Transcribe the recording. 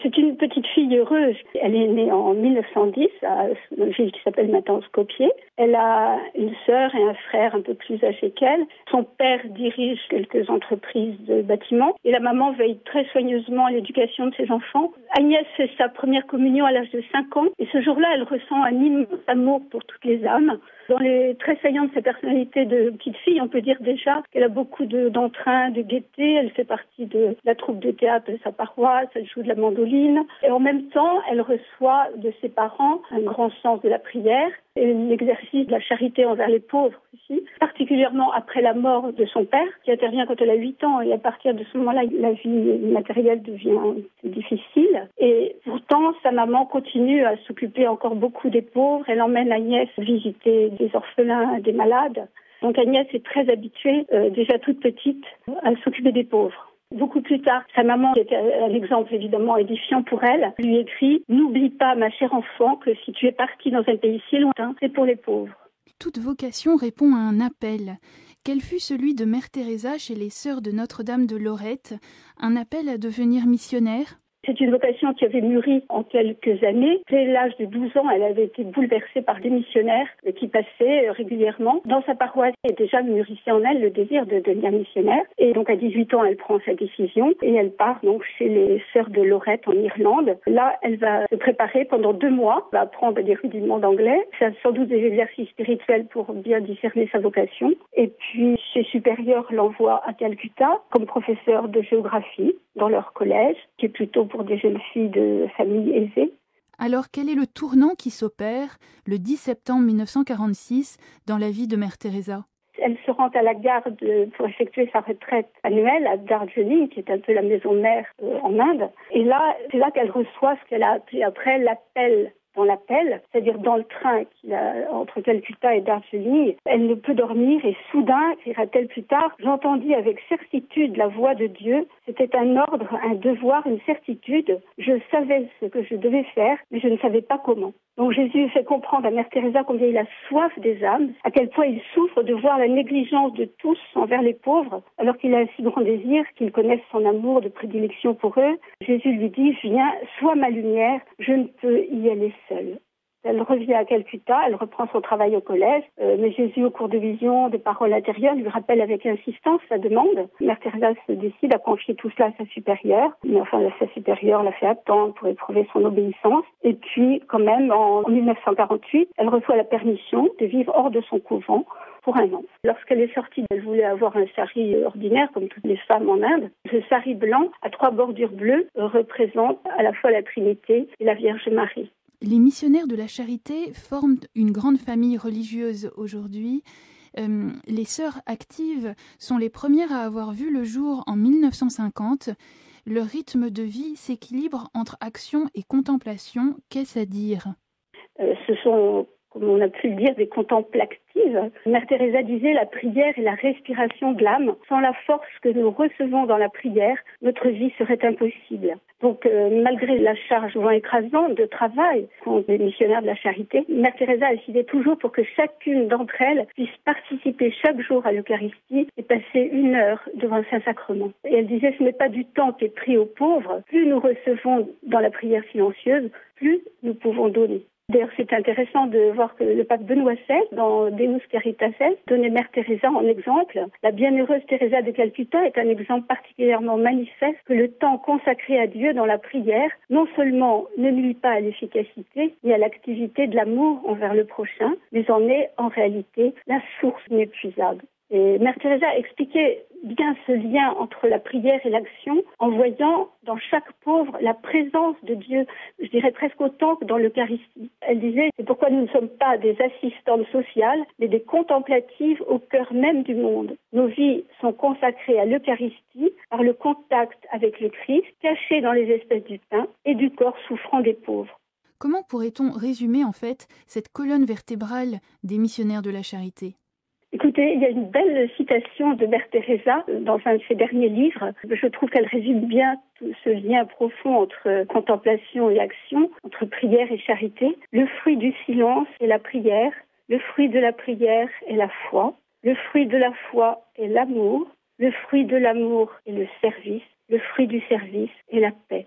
C'est une petite fille heureuse. Elle est née en 1910 à une ville qui s'appelle maintenant Skopje. Elle a une sœur et un frère un peu plus âgés qu'elle. Son père dirige quelques entreprises de bâtiments et la maman veille très soigneusement à l'éducation de ses enfants. Agnès fait sa première communion à l'âge de 5 ans et ce jour-là, elle ressent un immense amour pour toutes les âmes. Dans les traits saillants de sa personnalité de petite fille, on peut dire déjà qu'elle a beaucoup d'entrain, de gaieté. Elle fait partie de la troupe de théâtre de sa paroisse, elle joue de la mandoline. Et en même temps, elle reçoit de ses parents un grand sens de la prière et l'exercice de la charité envers les pauvres aussi, particulièrement après la mort de son père, qui intervient quand elle a 8 ans. Et à partir de ce moment-là, la vie matérielle devient difficile. Et pourtant, sa maman continue à s'occuper encore beaucoup des pauvres. Elle emmène Agnès visiter des orphelins, des malades. Donc Agnès est très habituée, déjà toute petite, à s'occuper des pauvres. Beaucoup plus tard, sa maman, qui était un exemple évidemment édifiant pour elle, lui écrit « N'oublie pas, ma chère enfant, que si tu es partie dans un pays si lointain, c'est pour les pauvres. » Toute vocation répond à un appel. Quel fut celui de Mère Teresa chez les Sœurs de Notre-Dame de Lorette? Un appel à devenir missionnaire? C'est une vocation qui avait mûri en quelques années. Dès l'âge de 12 ans, elle avait été bouleversée par des missionnaires qui passaient régulièrement dans sa paroisse. Et déjà mûrissait en elle le désir de devenir missionnaire. Et donc à 18 ans, elle prend sa décision et elle part donc chez les Sœurs de Lorette en Irlande. Là, elle va se préparer pendant 2 mois, va apprendre des rudiments d'anglais. Ça a sans doute des exercices spirituels pour bien discerner sa vocation. Et puis ses supérieurs l'envoient à Calcutta comme professeur de géographie dans leur collège, qui est plutôt pour des jeunes filles de familles aisées. Alors, quel est le tournant qui s'opère le 10 septembre 1946 dans la vie de Mère Teresa? Elle se rend à la garde pour effectuer sa retraite annuelle à Darjeeling, qui est un peu la maison mère en Inde. Et là, c'est là qu'elle reçoit ce qu'elle a appelé après l'appel. Dans l'appel, c'est-à-dire dans le train qu'il a entre Calcutta et Darjeeling, elle ne peut dormir et soudain, écrira-t-elle plus tard, j'entendis avec certitude la voix de Dieu. C'était un ordre, un devoir, une certitude. Je savais ce que je devais faire, mais je ne savais pas comment. Donc Jésus fait comprendre à Mère Teresa combien il a soif des âmes, à quel point il souffre de voir la négligence de tous envers les pauvres, alors qu'il a un si grand désir qu'ils connaissent son amour de prédilection pour eux. Jésus lui dit, viens, sois ma lumière, je ne peux y aller seule. Elle revient à Calcutta, elle reprend son travail au collège, mais Jésus, au cours de visions, de paroles intérieures, lui rappelle avec insistance sa demande. Mère Teresa se décide à confier tout cela à sa supérieure, mais enfin sa supérieure la fait attendre pour éprouver son obéissance. Et puis, quand même, en 1948, elle reçoit la permission de vivre hors de son couvent pour 1 an. Lorsqu'elle est sortie, elle voulait avoir un sari ordinaire, comme toutes les femmes en Inde. Ce sari blanc, à 3 bordures bleues, représente à la fois la Trinité et la Vierge Marie. Les missionnaires de la charité forment une grande famille religieuse aujourd'hui. Les sœurs actives sont les premières à avoir vu le jour en 1950. Leur rythme de vie s'équilibre entre action et contemplation. Qu'est-ce à dire? Ce sont, comme on a pu le dire, des contemplatives. Mère Teresa disait, la prière est la respiration de l'âme. Sans la force que nous recevons dans la prière, notre vie serait impossible. Donc, malgré la charge souvent écrasante de travail qu'ont les missionnaires de la charité, Mère Teresa a décidé toujours pour que chacune d'entre elles puisse participer chaque jour à l'Eucharistie et passer 1 heure devant le Saint-Sacrement. Et elle disait, ce n'est pas du temps qui est pris aux pauvres. Plus nous recevons dans la prière silencieuse, plus nous pouvons donner. D'ailleurs, c'est intéressant de voir que le pape Benoît XVI, dans Deus Caritas Est, donnait Mère Teresa en exemple. La bienheureuse Teresa de Calcutta est un exemple particulièrement manifeste que le temps consacré à Dieu dans la prière, non seulement ne nuit pas à l'efficacité ni à l'activité de l'amour envers le prochain, mais en est en réalité la source inépuisable. Et Mère Teresa expliquait bien ce lien entre la prière et l'action en voyant dans chaque pauvre la présence de Dieu, je dirais presque autant que dans l'Eucharistie. Elle disait, c'est pourquoi nous ne sommes pas des assistantes sociales, mais des contemplatives au cœur même du monde. Nos vies sont consacrées à l'Eucharistie par le contact avec le Christ, caché dans les espèces du pain et du corps souffrant des pauvres. Comment pourrait-on résumer en fait cette colonne vertébrale des missionnaires de la charité? Écoutez, il y a une belle citation de Mère Teresa dans un de ses derniers livres. Je trouve qu'elle résume bien tout ce lien profond entre contemplation et action, entre prière et charité. Le fruit du silence est la prière, le fruit de la prière est la foi, le fruit de la foi est l'amour, le fruit de l'amour est le service, le fruit du service est la paix.